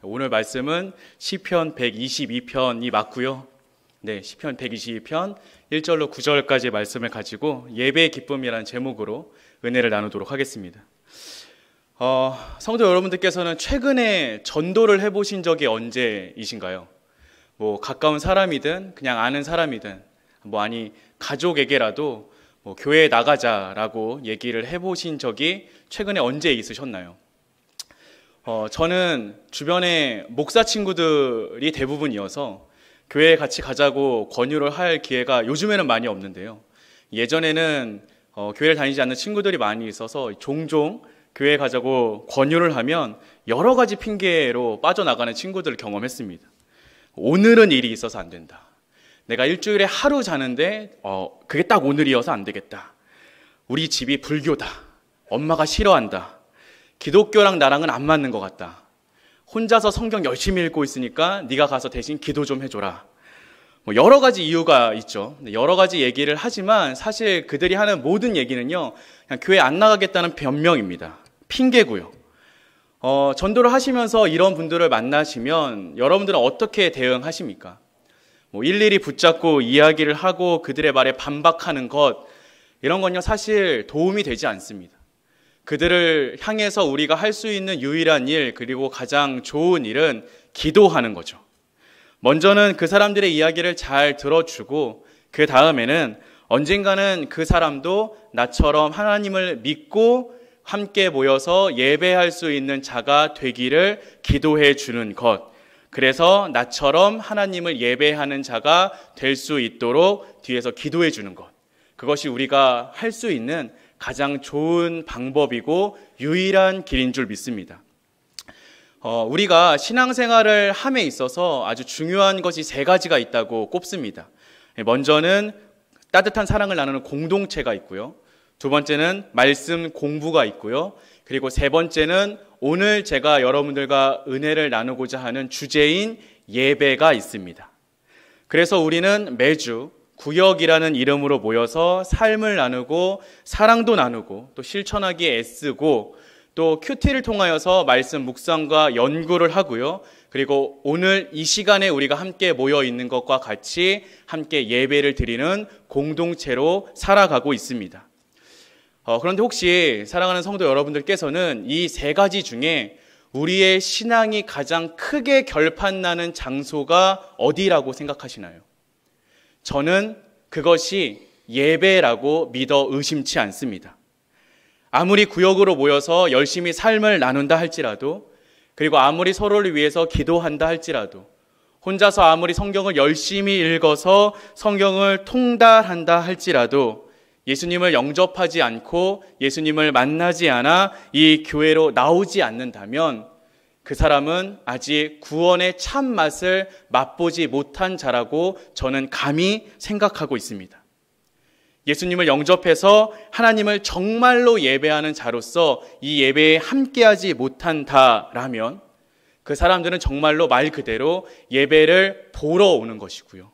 오늘 말씀은 시편 122편이 맞고요. 네, 시편 122편 1절로 9절까지의 말씀을 가지고 예배의 기쁨이라는 제목으로 은혜를 나누도록 하겠습니다. 성도 여러분들께서는 최근에 전도를 해보신 적이 언제이신가요? 가까운 사람이든 그냥 아는 사람이든 아니 가족에게라도 교회에 나가자라고 얘기를 해보신 적이 최근에 언제 있으셨나요? 저는 주변에 목사 친구들이 대부분이어서 교회에 같이 가자고 권유를 할 기회가 요즘에는 많이 없는데요. 예전에는 교회를 다니지 않는 친구들이 많이 있어서 종종 교회에 가자고 권유를 하면 여러 가지 핑계로 빠져나가는 친구들을 경험했습니다. 오늘은 일이 있어서 안 된다. 내가 일주일에 하루 자는데 그게 딱 오늘이어서 안 되겠다. 우리 집이 불교다. 엄마가 싫어한다. 기독교랑 나랑은 안 맞는 것 같다. 혼자서 성경 열심히 읽고 있으니까 네가 가서 대신 기도 좀 해줘라. 여러 가지 이유가 있죠. 여러 가지 얘기를 하지만 사실 그들이 하는 모든 얘기는요, 그냥 교회 안 나가겠다는 변명입니다. 핑계고요. 전도를 하시면서 이런 분들을 만나시면 여러분들은 어떻게 대응하십니까? 일일이 붙잡고 이야기를 하고 그들의 말에 반박하는 것, 이런 건요 사실 도움이 되지 않습니다. 그들을 향해서 우리가 할 수 있는 유일한 일, 그리고 가장 좋은 일은 기도하는 거죠. 먼저는 그 사람들의 이야기를 잘 들어주고 그 다음에는 언젠가는 그 사람도 나처럼 하나님을 믿고 함께 모여서 예배할 수 있는 자가 되기를 기도해 주는 것, 그래서 나처럼 하나님을 예배하는 자가 될 수 있도록 뒤에서 기도해 주는 것, 그것이 우리가 할 수 있는 가장 좋은 방법이고 유일한 길인 줄 믿습니다. 우리가 신앙생활을 함에 있어서 아주 중요한 것이 세 가지가 있다고 꼽습니다. 먼저는 따뜻한 사랑을 나누는 공동체가 있고요. 두 번째는 말씀 공부가 있고요. 그리고 세 번째는 오늘 제가 여러분들과 은혜를 나누고자 하는 주제인 예배가 있습니다. 그래서 우리는 매주 구역이라는 이름으로 모여서 삶을 나누고 사랑도 나누고 또 실천하기에 애쓰고 또 큐티를 통하여서 말씀 묵상과 연구를 하고요. 그리고 오늘 이 시간에 우리가 함께 모여 있는 것과 같이 함께 예배를 드리는 공동체로 살아가고 있습니다. 그런데 혹시 사랑하는 성도 여러분들께서는 이 세 가지 중에 우리의 신앙이 가장 크게 결판나는 장소가 어디라고 생각하시나요? 저는 그것이 예배라고 믿어 의심치 않습니다. 아무리 구역으로 모여서 열심히 삶을 나눈다 할지라도, 그리고 아무리 서로를 위해서 기도한다 할지라도, 혼자서 아무리 성경을 열심히 읽어서 성경을 통달한다 할지라도 예수님을 영접하지 않고 예수님을 만나지 않아 이 교회로 나오지 않는다면 그 사람은 아직 구원의 참맛을 맛보지 못한 자라고 저는 감히 생각하고 있습니다. 예수님을 영접해서 하나님을 정말로 예배하는 자로서 이 예배에 함께하지 못한다라면 그 사람들은 정말로 말 그대로 예배를 보러 오는 것이고요.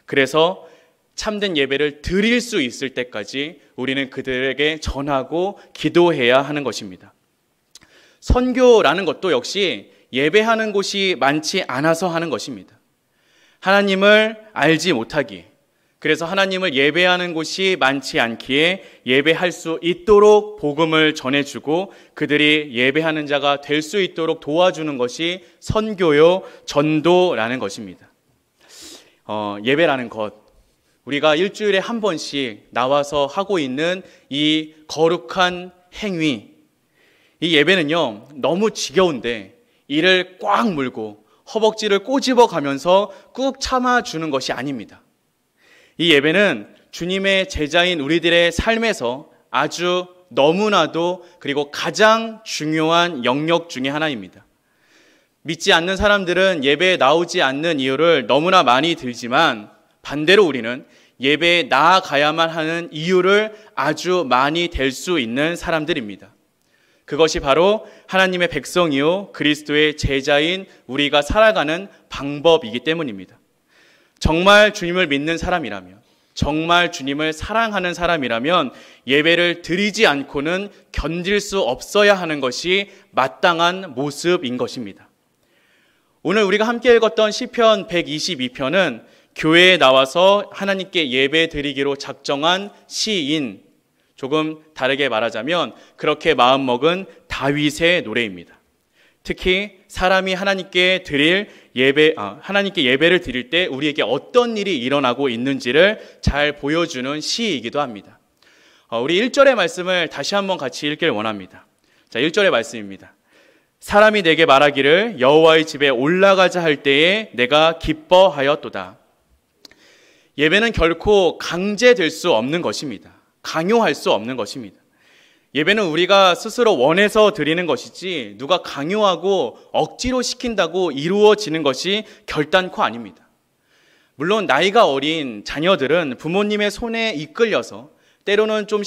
그래서 참된 예배를 드릴 수 있을 때까지 우리는 그들에게 전하고 기도해야 하는 것입니다. 선교라는 것도 역시 예배하는 곳이 많지 않아서 하는 것입니다. 하나님을 알지 못하기에, 그래서 하나님을 예배하는 곳이 많지 않기에 예배할 수 있도록 복음을 전해주고 그들이 예배하는 자가 될 수 있도록 도와주는 것이 선교요, 전도라는 것입니다. 예배라는 것, 우리가 일주일에 한 번씩 나와서 하고 있는 이 거룩한 행위, 이 예배는요 너무 지겨운데 이를 꽉 물고 허벅지를 꼬집어 가면서 꾹 참아주는 것이 아닙니다. 이 예배는 주님의 제자인 우리들의 삶에서 아주 너무나도 그리고 가장 중요한 영역 중에 하나입니다. 믿지 않는 사람들은 예배에 나오지 않는 이유를 너무나 많이 들지만 반대로 우리는 예배에 나아가야만 하는 이유를 아주 많이 댈 수 있는 사람들입니다. 그것이 바로 하나님의 백성이요 그리스도의 제자인 우리가 살아가는 방법이기 때문입니다. 정말 주님을 믿는 사람이라면, 정말 주님을 사랑하는 사람이라면 예배를 드리지 않고는 견딜 수 없어야 하는 것이 마땅한 모습인 것입니다. 오늘 우리가 함께 읽었던 시편 122편은 교회에 나와서 하나님께 예배 드리기로 작정한 시인, 조금 다르게 말하자면 그렇게 마음먹은 다윗의 노래입니다. 특히 사람이 하나님께 예배를 드릴 때 우리에게 어떤 일이 일어나고 있는지를 잘 보여주는 시이기도 합니다. 우리 1절의 말씀을 다시 한번 같이 읽길 원합니다. 자, 1절의 말씀입니다. 사람이 내게 말하기를 여호와의 집에 올라가자 할 때에 내가 기뻐하였도다. 예배는 결코 강제될 수 없는 것입니다. 강요할 수 없는 것입니다. 예배는 우리가 스스로 원해서 드리는 것이지 누가 강요하고 억지로 시킨다고 이루어지는 것이 결단코 아닙니다. 물론 나이가 어린 자녀들은 부모님의 손에 이끌려서 때로는 좀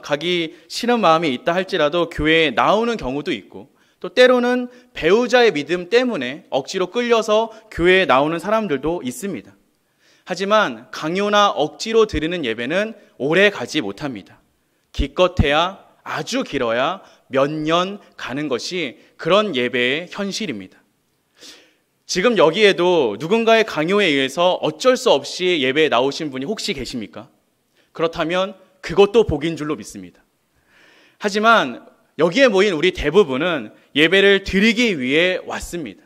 가기 싫은 마음이 있다 할지라도 교회에 나오는 경우도 있고, 또 때로는 배우자의 믿음 때문에 억지로 끌려서 교회에 나오는 사람들도 있습니다. 하지만 강요나 억지로 드리는 예배는 오래 가지 못합니다. 기껏해야, 아주 길어야 몇 년 가는 것이 그런 예배의 현실입니다. 지금 여기에도 누군가의 강요에 의해서 어쩔 수 없이 예배에 나오신 분이 혹시 계십니까? 그렇다면 그것도 복인 줄로 믿습니다. 하지만 여기에 모인 우리 대부분은 예배를 드리기 위해 왔습니다.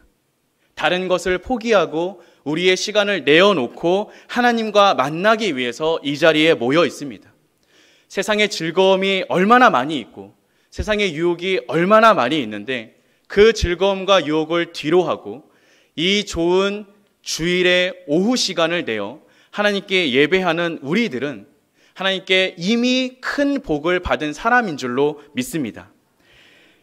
다른 것을 포기하고 우리의 시간을 내어놓고 하나님과 만나기 위해서 이 자리에 모여 있습니다. 세상의 즐거움이 얼마나 많이 있고 세상의 유혹이 얼마나 많이 있는데 그 즐거움과 유혹을 뒤로하고 이 좋은 주일의 오후 시간을 내어 하나님께 예배하는 우리들은 하나님께 이미 큰 복을 받은 사람인 줄로 믿습니다.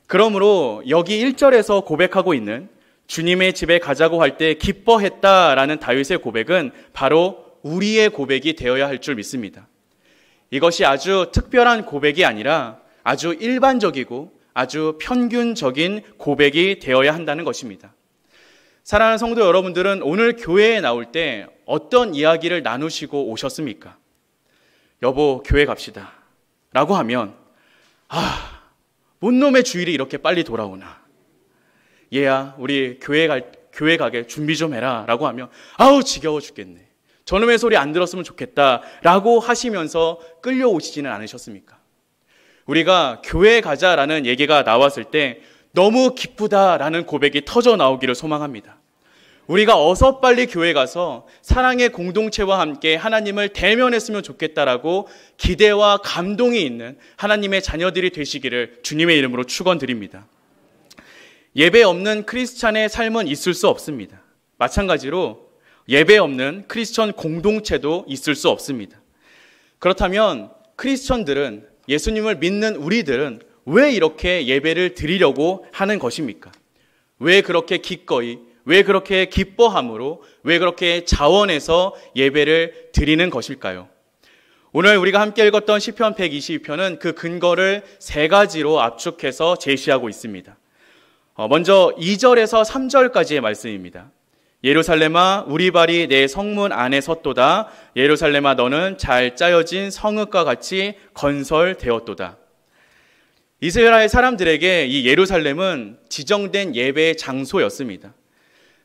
그러므로 여기 1절에서 고백하고 있는 주님의 집에 가자고 할 때 기뻐했다라는 다윗의 고백은 바로 우리의 고백이 되어야 할 줄 믿습니다. 이것이 아주 특별한 고백이 아니라 아주 일반적이고 아주 평균적인 고백이 되어야 한다는 것입니다. 사랑하는 성도 여러분들은 오늘 교회에 나올 때 어떤 이야기를 나누시고 오셨습니까? 여보, 교회 갑시다 라고 하면 뭔 놈의 주일이 이렇게 빨리 돌아오나, 얘야 우리 교회 가게 준비 좀 해라 라고 하면 아우 지겨워 죽겠네, 저놈의 소리 안 들었으면 좋겠다 라고 하시면서 끌려오시지는 않으셨습니까? 우리가 교회 가자라는 얘기가 나왔을 때 너무 기쁘다라는 고백이 터져 나오기를 소망합니다. 우리가 어서 빨리 교회 가서 사랑의 공동체와 함께 하나님을 대면했으면 좋겠다라고 기대와 감동이 있는 하나님의 자녀들이 되시기를 주님의 이름으로 축원드립니다. 예배 없는 크리스찬의 삶은 있을 수 없습니다. 마찬가지로 예배 없는 크리스천 공동체도 있을 수 없습니다. 그렇다면 크리스천들은, 예수님을 믿는 우리들은 왜 이렇게 예배를 드리려고 하는 것입니까? 왜 그렇게 기꺼이, 왜 그렇게 기뻐함으로, 왜 그렇게 자원해서 예배를 드리는 것일까요? 오늘 우리가 함께 읽었던 시편 122편은 그 근거를 세 가지로 압축해서 제시하고 있습니다. 먼저 2절에서 3절까지의 말씀입니다. 예루살렘아 우리 발이 내 성문 안에 섰도다. 예루살렘아 너는 잘 짜여진 성읍과 같이 건설되었도다. 이스라엘 사람들에게 이 예루살렘은 지정된 예배의 장소였습니다.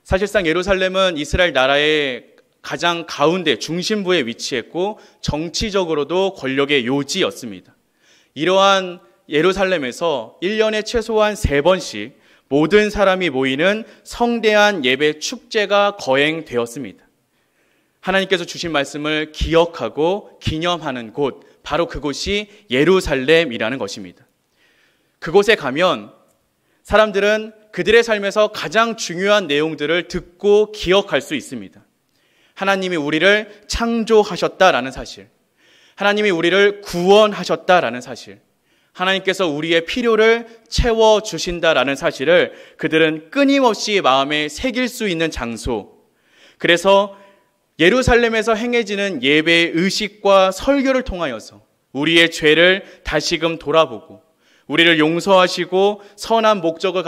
사실상 예루살렘은 이스라엘 나라의 가장 가운데 중심부에 위치했고 정치적으로도 권력의 요지였습니다. 이러한 예루살렘에서 1년에 최소한 3번씩 모든 사람이 모이는 성대한 예배 축제가 거행되었습니다. 하나님께서 주신 말씀을 기억하고 기념하는 곳, 바로 그곳이 예루살렘이라는 것입니다. 그곳에 가면 사람들은 그들의 삶에서 가장 중요한 내용들을 듣고 기억할 수 있습니다. 하나님이 우리를 창조하셨다라는 사실, 하나님이 우리를 구원하셨다라는 사실, 하나님께서 우리의 필요를 채워주신다라는 사실을 그들은 끊임없이 마음에 새길 수 있는 장소, 그래서 예루살렘에서 행해지는 예배의 의식과 설교를 통하여서 우리의 죄를 다시금 돌아보고 우리를 용서하시고 선한 목적을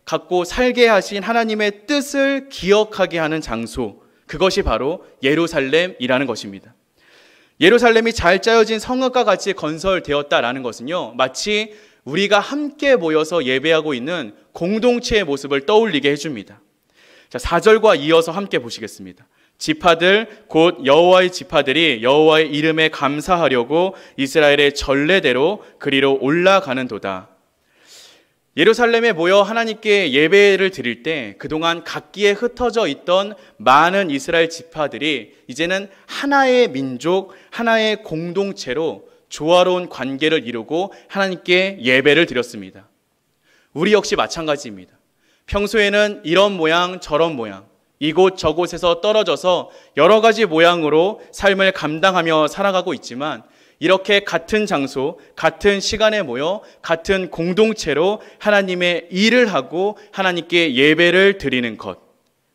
갖고 살게 하신 하나님의 뜻을 기억하게 하는 장소, 그것이 바로 예루살렘이라는 것입니다. 예루살렘이 잘 짜여진 성읍과 같이 건설되었다라는 것은요, 마치 우리가 함께 모여서 예배하고 있는 공동체의 모습을 떠올리게 해줍니다. 자, 4절과 이어서 함께 보시겠습니다. 지파들 곧 여호와의 지파들이 여호와의 이름에 감사하려고 이스라엘의 전례대로 그리로 올라가는도다. 예루살렘에 모여 하나님께 예배를 드릴 때 그동안 각기에 흩어져 있던 많은 이스라엘 지파들이 이제는 하나의 민족, 하나의 공동체로 조화로운 관계를 이루고 하나님께 예배를 드렸습니다. 우리 역시 마찬가지입니다. 평소에는 이런 모양 저런 모양, 이곳 저곳에서 떨어져서 여러 가지 모양으로 삶을 감당하며 살아가고 있지만 이렇게 같은 장소, 같은 시간에 모여 같은 공동체로 하나님의 일을 하고 하나님께 예배를 드리는 것.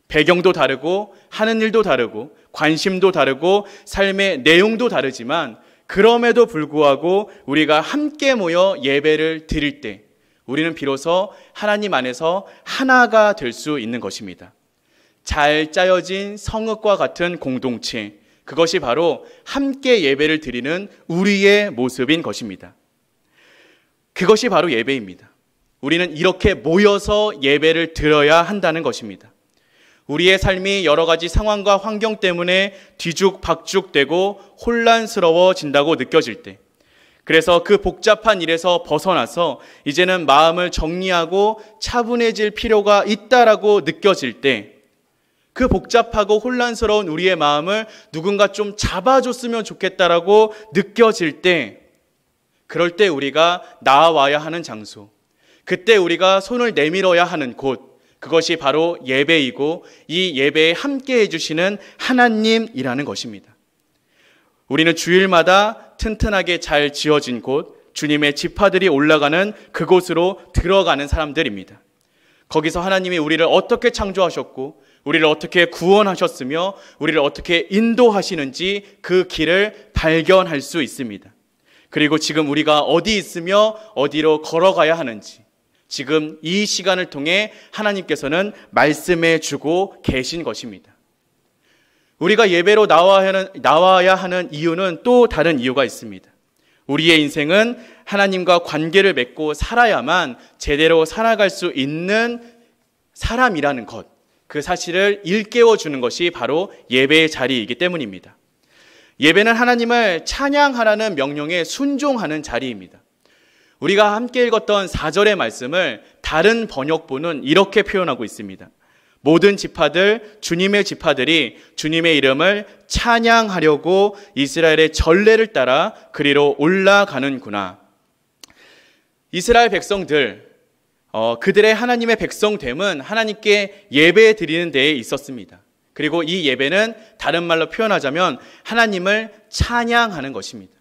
배경도 다르고 하는 일도 다르고 관심도 다르고 삶의 내용도 다르지만 그럼에도 불구하고 우리가 함께 모여 예배를 드릴 때 우리는 비로소 하나님 안에서 하나가 될 수 있는 것입니다. 잘 짜여진 성읍과 같은 공동체, 그것이 바로 함께 예배를 드리는 우리의 모습인 것입니다. 그것이 바로 예배입니다. 우리는 이렇게 모여서 예배를 드려야 한다는 것입니다. 우리의 삶이 여러 가지 상황과 환경 때문에 뒤죽박죽되고 혼란스러워진다고 느껴질 때, 그래서 그 복잡한 일에서 벗어나서 이제는 마음을 정리하고 차분해질 필요가 있다라고 느껴질 때, 그 복잡하고 혼란스러운 우리의 마음을 누군가 좀 잡아줬으면 좋겠다라고 느껴질 때, 그럴 때 우리가 나아와야 하는 장소, 그때 우리가 손을 내밀어야 하는 곳, 그것이 바로 예배이고 이 예배에 함께 해주시는 하나님이라는 것입니다. 우리는 주일마다 튼튼하게 잘 지어진 곳, 주님의 지파들이 올라가는 그곳으로 들어가는 사람들입니다. 거기서 하나님이 우리를 어떻게 창조하셨고 우리를 어떻게 구원하셨으며 우리를 어떻게 인도하시는지 그 길을 발견할 수 있습니다. 그리고 지금 우리가 어디 있으며 어디로 걸어가야 하는지 지금 이 시간을 통해 하나님께서는 말씀해 주고 계신 것입니다. 우리가 예배로 나와야 하는 이유는 또 다른 이유가 있습니다. 우리의 인생은 하나님과 관계를 맺고 살아야만 제대로 살아갈 수 있는 사람이라는 것, 그 사실을 일깨워 주는 것이 바로 예배의 자리이기 때문입니다. 예배는 하나님을 찬양하라는 명령에 순종하는 자리입니다. 우리가 함께 읽었던 4절의 말씀을 다른 번역본은 이렇게 표현하고 있습니다. 모든 지파들, 주님의 지파들이 주님의 이름을 찬양하려고 이스라엘의 전례를 따라 그리로 올라가는구나. 이스라엘 백성들, 그들의 하나님의 백성됨은 하나님께 예배 드리는 데에 있었습니다. 그리고 이 예배는 다른 말로 표현하자면 하나님을 찬양하는 것입니다.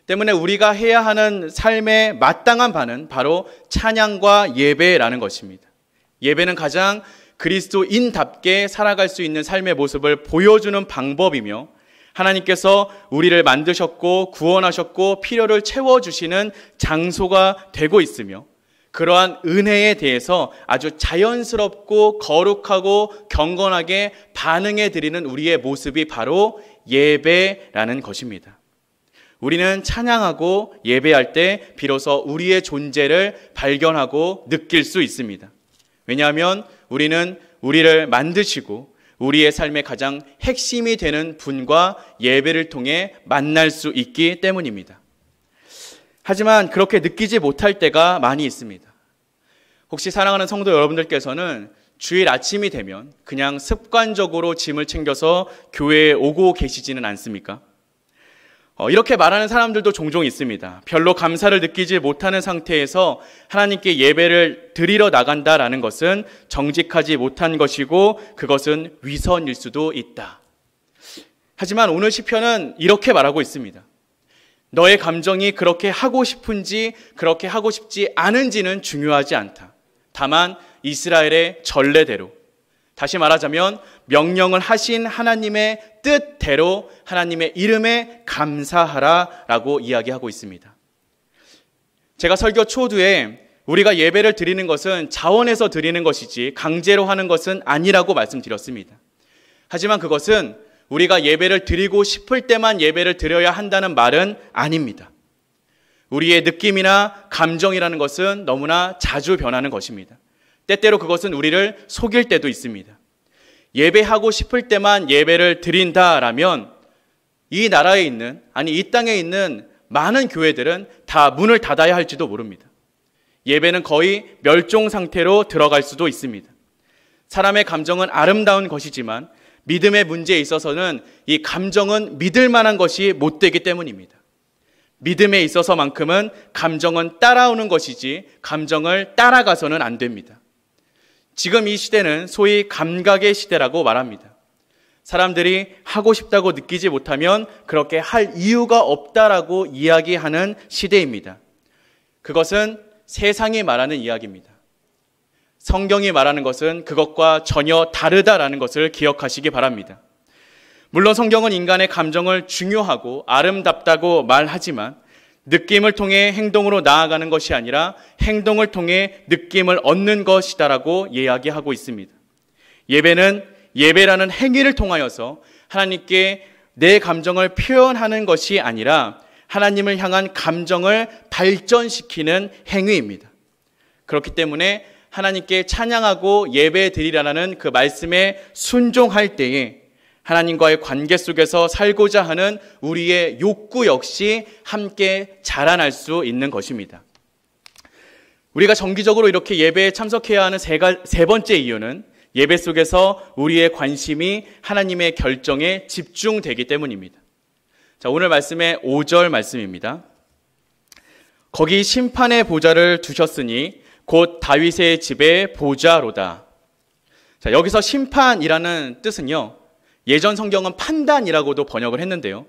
때문에 우리가 해야 하는 삶의 마땅한 바는 바로 찬양과 예배라는 것입니다. 예배는 가장 그리스도인답게 살아갈 수 있는 삶의 모습을 보여주는 방법이며 하나님께서 우리를 만드셨고 구원하셨고 필요를 채워주시는 장소가 되고 있으며 그러한 은혜에 대해서 아주 자연스럽고 거룩하고 경건하게 반응해 드리는 우리의 모습이 바로 예배라는 것입니다. 우리는 찬양하고 예배할 때 비로소 우리의 존재를 발견하고 느낄 수 있습니다. 왜냐하면 우리는 우리를 만드시고 우리의 삶의 가장 핵심이 되는 분과 예배를 통해 만날 수 있기 때문입니다. 하지만 그렇게 느끼지 못할 때가 많이 있습니다. 혹시 사랑하는 성도 여러분들께서는 주일 아침이 되면 그냥 습관적으로 짐을 챙겨서 교회에 오고 계시지는 않습니까? 이렇게 말하는 사람들도 종종 있습니다. 별로 감사를 느끼지 못하는 상태에서 하나님께 예배를 드리러 나간다라는 것은 정직하지 못한 것이고 그것은 위선일 수도 있다. 하지만 오늘 시편은 이렇게 말하고 있습니다. 너의 감정이 그렇게 하고 싶은지 그렇게 하고 싶지 않은지는 중요하지 않다. 다만 이스라엘의 전례대로, 다시 말하자면 명령을 하신 하나님의 뜻대로 하나님의 이름에 감사하라라고 이야기하고 있습니다. 제가 설교 초두에 우리가 예배를 드리는 것은 자원해서 드리는 것이지 강제로 하는 것은 아니라고 말씀드렸습니다. 하지만 그것은 우리가 예배를 드리고 싶을 때만 예배를 드려야 한다는 말은 아닙니다. 우리의 느낌이나 감정이라는 것은 너무나 자주 변하는 것입니다. 때때로 그것은 우리를 속일 때도 있습니다. 예배하고 싶을 때만 예배를 드린다라면 이 나라에 있는, 아니 이 땅에 있는 많은 교회들은 다 문을 닫아야 할지도 모릅니다. 예배는 거의 멸종 상태로 들어갈 수도 있습니다. 사람의 감정은 아름다운 것이지만 믿음의 문제에 있어서는 이 감정은 믿을 만한 것이 못 되기 때문입니다. 믿음에 있어서만큼은 감정은 따라오는 것이지 감정을 따라가서는 안 됩니다. 지금 이 시대는 소위 감각의 시대라고 말합니다. 사람들이 하고 싶다고 느끼지 못하면 그렇게 할 이유가 없다라고 이야기하는 시대입니다. 그것은 세상이 말하는 이야기입니다. 성경이 말하는 것은 그것과 전혀 다르다라는 것을 기억하시기 바랍니다. 물론 성경은 인간의 감정을 중요하고 아름답다고 말하지만 느낌을 통해 행동으로 나아가는 것이 아니라 행동을 통해 느낌을 얻는 것이다라고 이야기하고 있습니다. 예배는 예배라는 행위를 통하여서 하나님께 내 감정을 표현하는 것이 아니라 하나님을 향한 감정을 발전시키는 행위입니다. 그렇기 때문에 하나님께 찬양하고 예배 드리라는 그 말씀에 순종할 때에 하나님과의 관계 속에서 살고자 하는 우리의 욕구 역시 함께 자라날 수 있는 것입니다. 우리가 정기적으로 이렇게 예배에 참석해야 하는 세 번째 이유는 예배 속에서 우리의 관심이 하나님의 결정에 집중되기 때문입니다. 자, 오늘 말씀의 5절 말씀입니다. 거기 심판의 보좌를 두셨으니 곧 다윗의 집의 보좌로다. 자, 여기서 심판이라는 뜻은요, 예전 성경은 판단이라고도 번역을 했는데요,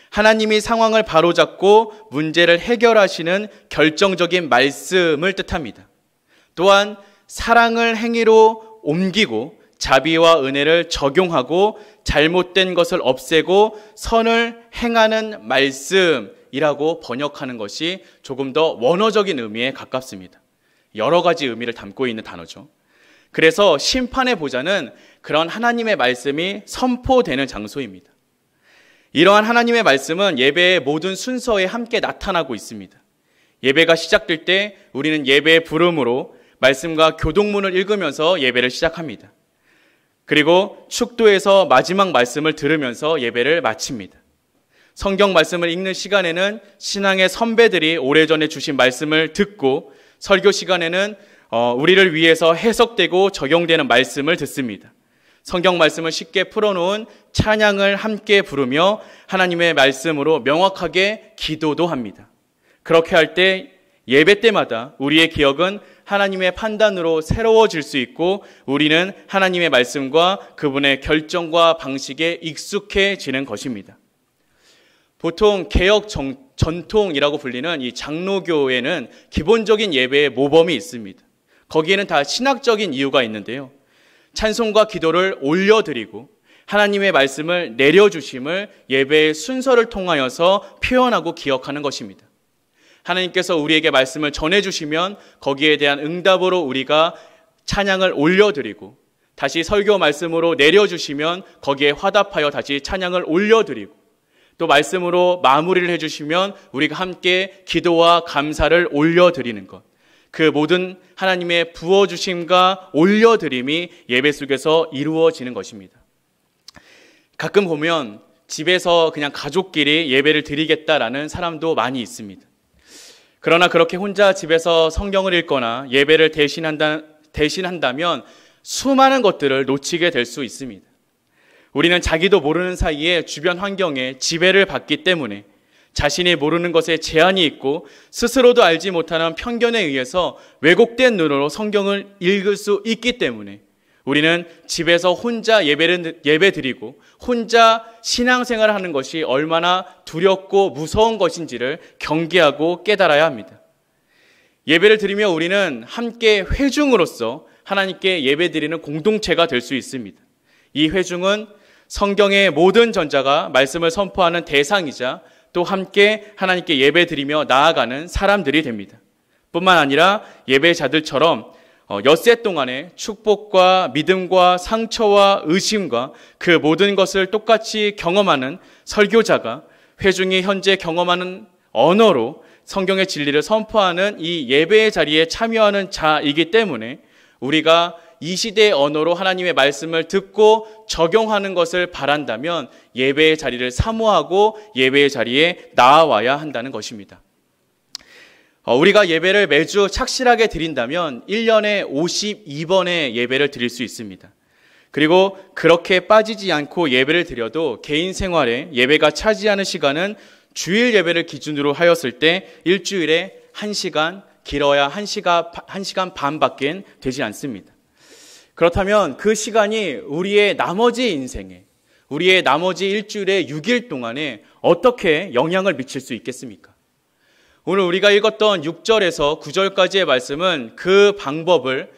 하나님이 상황을 바로잡고 문제를 해결하시는 결정적인 말씀을 뜻합니다. 또한 사랑을 행위로 옮기고 자비와 은혜를 적용하고 잘못된 것을 없애고 선을 행하는 말씀이라고 번역하는 것이 조금 더 원어적인 의미에 가깝습니다. 여러 가지 의미를 담고 있는 단어죠. 그래서 심판의 보좌는 그런 하나님의 말씀이 선포되는 장소입니다. 이러한 하나님의 말씀은 예배의 모든 순서에 함께 나타나고 있습니다. 예배가 시작될 때 우리는 예배의 부름으로 말씀과 교동문을 읽으면서 예배를 시작합니다. 그리고 축도에서 마지막 말씀을 들으면서 예배를 마칩니다. 성경 말씀을 읽는 시간에는 신앙의 선배들이 오래전에 주신 말씀을 듣고, 설교 시간에는 우리를 위해서 해석되고 적용되는 말씀을 듣습니다. 성경 말씀을 쉽게 풀어놓은 찬양을 함께 부르며 하나님의 말씀으로 명확하게 기도도 합니다. 그렇게 할 때 예배 때마다 우리의 기억은 하나님의 판단으로 새로워질 수 있고 우리는 하나님의 말씀과 그분의 결정과 방식에 익숙해지는 것입니다. 보통 개혁 전통이라고 불리는 이 장로교에는 기본적인 예배의 모범이 있습니다. 거기에는 다 신학적인 이유가 있는데요, 찬송과 기도를 올려드리고 하나님의 말씀을 내려주심을 예배의 순서를 통하여서 표현하고 기억하는 것입니다. 하나님께서 우리에게 말씀을 전해주시면 거기에 대한 응답으로 우리가 찬양을 올려드리고, 다시 설교 말씀으로 내려주시면 거기에 화답하여 다시 찬양을 올려드리고, 또 말씀으로 마무리를 해주시면 우리가 함께 기도와 감사를 올려드리는 것, 그 모든 하나님의 부어주심과 올려드림이 예배 속에서 이루어지는 것입니다. 가끔 보면 집에서 그냥 가족끼리 예배를 드리겠다라는 사람도 많이 있습니다. 그러나 그렇게 혼자 집에서 성경을 읽거나 예배를 대신한다면 수많은 것들을 놓치게 될 수 있습니다. 우리는 자기도 모르는 사이에 주변 환경에 지배를 받기 때문에 자신이 모르는 것에 제한이 있고 스스로도 알지 못하는 편견에 의해서 왜곡된 눈으로 성경을 읽을 수 있기 때문에 우리는 집에서 혼자 예배 드리고 혼자 신앙생활을 하는 것이 얼마나 두렵고 무서운 것인지를 경계하고 깨달아야 합니다. 예배를 드리며 우리는 함께 회중으로서 하나님께 예배 드리는 공동체가 될 수 있습니다. 이 회중은 성경의 모든 전자가 말씀을 선포하는 대상이자 또 함께 하나님께 예배 드리며 나아가는 사람들이 됩니다. 뿐만 아니라 예배자들처럼 엿새 동안에 축복과 믿음과 상처와 의심과 그 모든 것을 똑같이 경험하는 설교자가 회중이 현재 경험하는 언어로 성경의 진리를 선포하는 이 예배의 자리에 참여하는 자이기 때문에 우리가 이 시대의 언어로 하나님의 말씀을 듣고 적용하는 것을 바란다면 예배의 자리를 사모하고 예배의 자리에 나아와야 한다는 것입니다. 우리가 예배를 매주 착실하게 드린다면 1년에 52번의 예배를 드릴 수 있습니다. 그리고 그렇게 빠지지 않고 예배를 드려도 개인 생활에 예배가 차지하는 시간은 주일 예배를 기준으로 하였을 때 일주일에 1시간, 길어야 1시간 반밖에 되지 않습니다. 그렇다면 그 시간이 우리의 나머지 인생에, 우리의 나머지 일주일의 6일 동안에 어떻게 영향을 미칠 수 있겠습니까? 오늘 우리가 읽었던 6절에서 9절까지의 말씀은 그 방법을,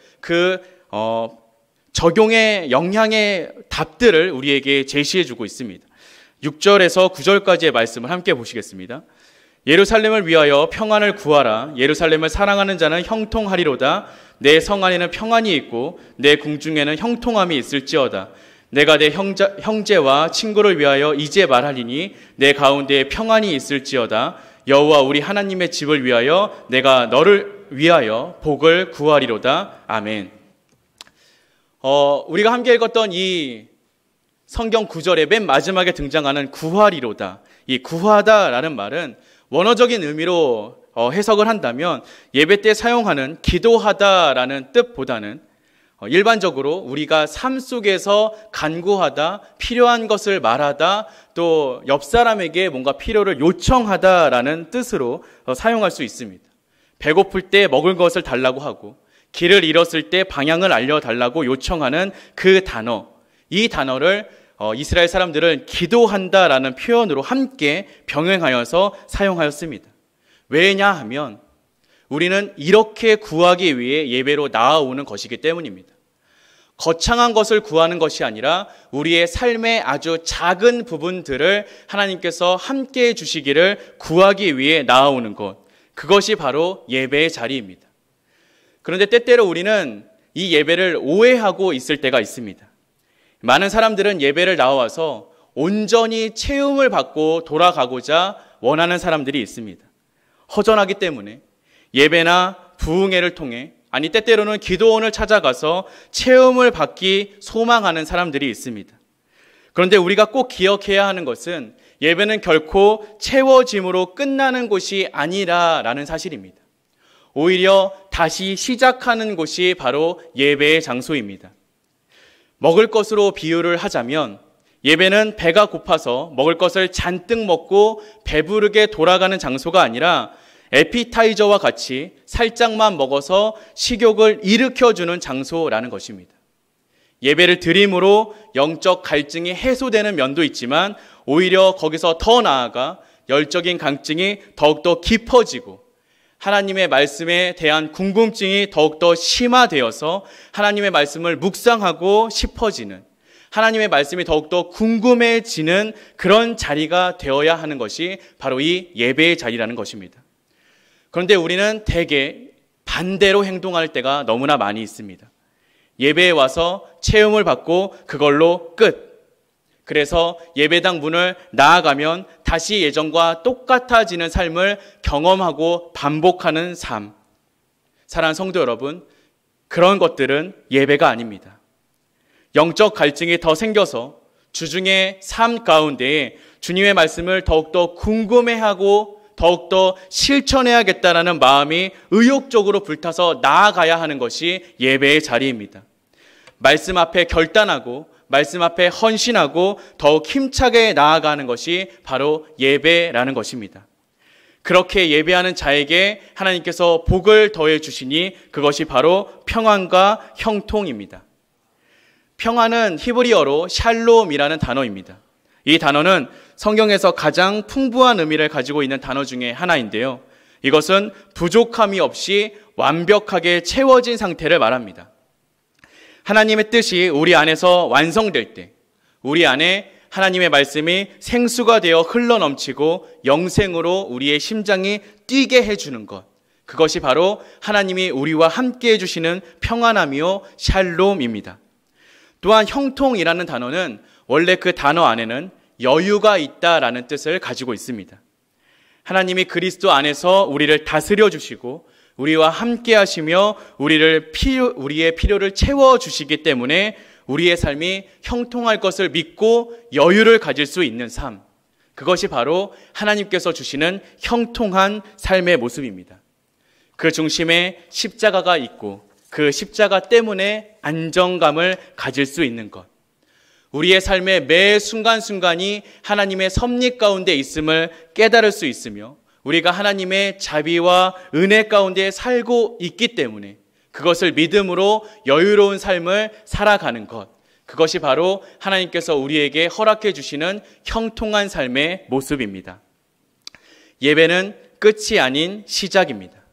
적용의 영향의 답들을 우리에게 제시해 주고 있습니다. 6절에서 9절까지의 말씀을 함께 보시겠습니다. 예루살렘을 위하여 평안을 구하라. 예루살렘을 사랑하는 자는 형통하리로다. 내 성 안에는 평안이 있고 내 궁중에는 형통함이 있을지어다. 내가 내 형제와 친구를 위하여 이제 말하리니 내 가운데에 평안이 있을지어다. 여호와 우리 하나님의 집을 위하여 내가 너를 위하여 복을 구하리로다. 아멘. 우리가 함께 읽었던 이 성경 구절의 맨 마지막에 등장하는 구하리로다. 이 구하다라는 말은 원어적인 의미로 해석을 한다면 예배 때 사용하는 기도하다라는 뜻보다는 일반적으로 우리가 삶 속에서 간구하다, 필요한 것을 말하다, 또 옆 사람에게 뭔가 필요를 요청하다라는 뜻으로 사용할 수 있습니다. 배고플 때 먹을 것을 달라고 하고 길을 잃었을 때 방향을 알려달라고 요청하는 그 단어, 이 단어를 이스라엘 사람들은 기도한다라는 표현으로 함께 병행하여서 사용하였습니다. 왜냐하면 우리는 이렇게 구하기 위해 예배로 나아오는 것이기 때문입니다. 거창한 것을 구하는 것이 아니라 우리의 삶의 아주 작은 부분들을 하나님께서 함께 해주시기를 구하기 위해 나아오는 것, 그것이 바로 예배의 자리입니다. 그런데 때때로 우리는 이 예배를 오해하고 있을 때가 있습니다. 많은 사람들은 예배를 나와서 온전히 체험을 받고 돌아가고자 원하는 사람들이 있습니다. 허전하기 때문에 예배나 부흥회를 통해, 아니 때때로는 기도원을 찾아가서 체험을 받기 소망하는 사람들이 있습니다. 그런데 우리가 꼭 기억해야 하는 것은 예배는 결코 채워짐으로 끝나는 곳이 아니라라는 사실입니다. 오히려 다시 시작하는 곳이 바로 예배의 장소입니다. 먹을 것으로 비유를 하자면 예배는 배가 고파서 먹을 것을 잔뜩 먹고 배부르게 돌아가는 장소가 아니라 에피타이저와 같이 살짝만 먹어서 식욕을 일으켜주는 장소라는 것입니다. 예배를 드림으로 영적 갈증이 해소되는 면도 있지만 오히려 거기서 더 나아가 열적인 갈증이 더욱더 깊어지고 하나님의 말씀에 대한 궁금증이 더욱더 심화되어서 하나님의 말씀을 묵상하고 싶어지는, 하나님의 말씀이 더욱더 궁금해지는 그런 자리가 되어야 하는 것이 바로 이 예배의 자리라는 것입니다. 그런데 우리는 대개 반대로 행동할 때가 너무나 많이 있습니다. 예배에 와서 체험을 받고 그걸로 끝. 그래서 예배당 문을 나아가면 다시 예전과 똑같아지는 삶을 경험하고 반복하는 삶. 사랑하는 성도 여러분, 그런 것들은 예배가 아닙니다. 영적 갈증이 더 생겨서 주중의 삶 가운데에 주님의 말씀을 더욱더 궁금해하고 더욱더 실천해야겠다라는 마음이 의욕적으로 불타서 나아가야 하는 것이 예배의 자리입니다. 말씀 앞에 결단하고 말씀 앞에 헌신하고 더욱 힘차게 나아가는 것이 바로 예배라는 것입니다. 그렇게 예배하는 자에게 하나님께서 복을 더해 주시니 그것이 바로 평안과 형통입니다. 평안은 히브리어로 샬롬이라는 단어입니다. 이 단어는 성경에서 가장 풍부한 의미를 가지고 있는 단어 중에 하나인데요. 이것은 부족함이 없이 완벽하게 채워진 상태를 말합니다. 하나님의 뜻이 우리 안에서 완성될 때, 우리 안에 하나님의 말씀이 생수가 되어 흘러넘치고 영생으로 우리의 심장이 뛰게 해주는 것, 그것이 바로 하나님이 우리와 함께 해주시는 평안함이요 샬롬입니다. 또한 형통이라는 단어는 원래 그 단어 안에는 여유가 있다라는 뜻을 가지고 있습니다. 하나님이 그리스도 안에서 우리를 다스려 주시고 우리와 함께 하시며 우리의 필요를 채워주시기 때문에 우리의 삶이 형통할 것을 믿고 여유를 가질 수 있는 삶. 그것이 바로 하나님께서 주시는 형통한 삶의 모습입니다. 그 중심에 십자가가 있고 그 십자가 때문에 안정감을 가질 수 있는 것. 우리의 삶의 매 순간순간이 하나님의 섭리 가운데 있음을 깨달을 수 있으며 우리가 하나님의 자비와 은혜 가운데 살고 있기 때문에 그것을 믿음으로 여유로운 삶을 살아가는 것. 그것이 바로 하나님께서 우리에게 허락해 주시는 형통한 삶의 모습입니다. 예배는 끝이 아닌 시작입니다.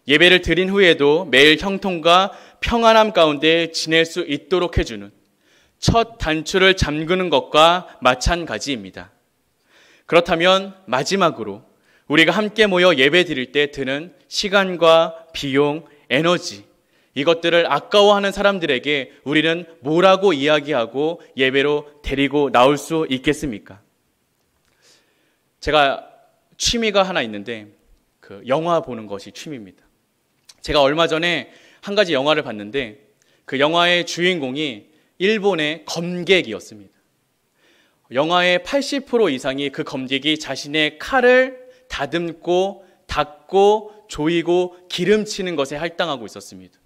예배를 드린 후에도 매일 형통과 평안함 가운데 지낼 수 있도록 해주는 첫 단추를 잠그는 것과 마찬가지입니다. 그렇다면 마지막으로 우리가 함께 모여 예배 드릴 때 드는 시간과 비용, 에너지, 이것들을 아까워하는 사람들에게 우리는 뭐라고 이야기하고 예배로 데리고 나올 수 있겠습니까? 제가 취미가 하나 있는데 영화 보는 것이 취미입니다. 제가 얼마 전에 한 가지 영화를 봤는데 그 영화의 주인공이 일본의 검객이었습니다. 영화의 80% 이상이 그 검객이 자신의 칼을 다듬고 닦고 조이고 기름치는 것에 할당하고 있었습니다.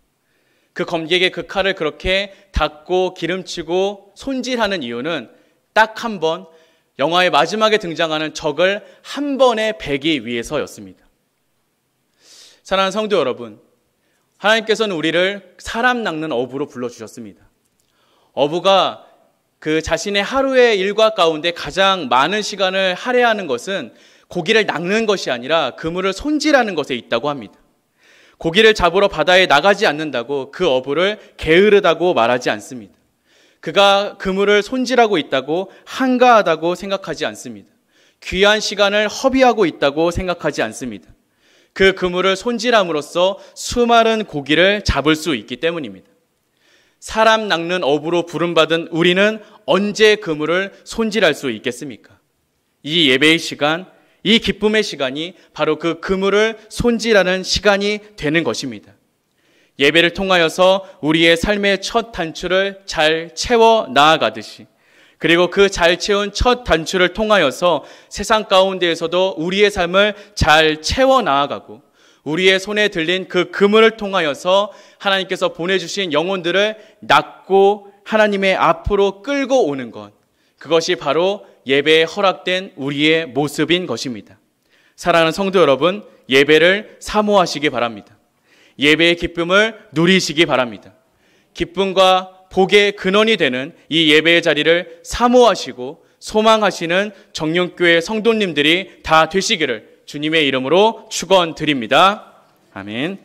그 검객의 그 칼을 그렇게 닦고 기름치고 손질하는 이유는 딱 한 번, 영화의 마지막에 등장하는 적을 한 번에 베기 위해서였습니다. 사랑하는 성도 여러분, 하나님께서는 우리를 사람 낚는 어부로 불러주셨습니다. 어부가 그 자신의 하루의 일과 가운데 가장 많은 시간을 할애하는 것은 고기를 낚는 것이 아니라 그물을 손질하는 것에 있다고 합니다. 고기를 잡으러 바다에 나가지 않는다고 그 어부를 게으르다고 말하지 않습니다. 그가 그물을 손질하고 있다고 한가하다고 생각하지 않습니다. 귀한 시간을 허비하고 있다고 생각하지 않습니다. 그 그물을 손질함으로써 수많은 고기를 잡을 수 있기 때문입니다. 사람 낚는 어부로 부름받은 우리는 언제 그물을 손질할 수 있겠습니까? 이 예배의 시간, 이 기쁨의 시간이 바로 그 그물을 손질하는 시간이 되는 것입니다. 예배를 통하여서 우리의 삶의 첫 단추를 잘 채워 나아가듯이, 그리고 그 잘 채운 첫 단추를 통하여서 세상 가운데에서도 우리의 삶을 잘 채워 나아가고 우리의 손에 들린 그 그물을 통하여서 하나님께서 보내주신 영혼들을 낚고 하나님의 앞으로 끌고 오는 것, 그것이 바로 예배에 허락된 우리의 모습인 것입니다. 사랑하는 성도 여러분, 예배를 사모하시기 바랍니다. 예배의 기쁨을 누리시기 바랍니다. 기쁨과 복의 근원이 되는 이 예배의 자리를 사모하시고 소망하시는 정령교회 성도님들이 다 되시기를 주님의 이름으로 축원드립니다. 아멘.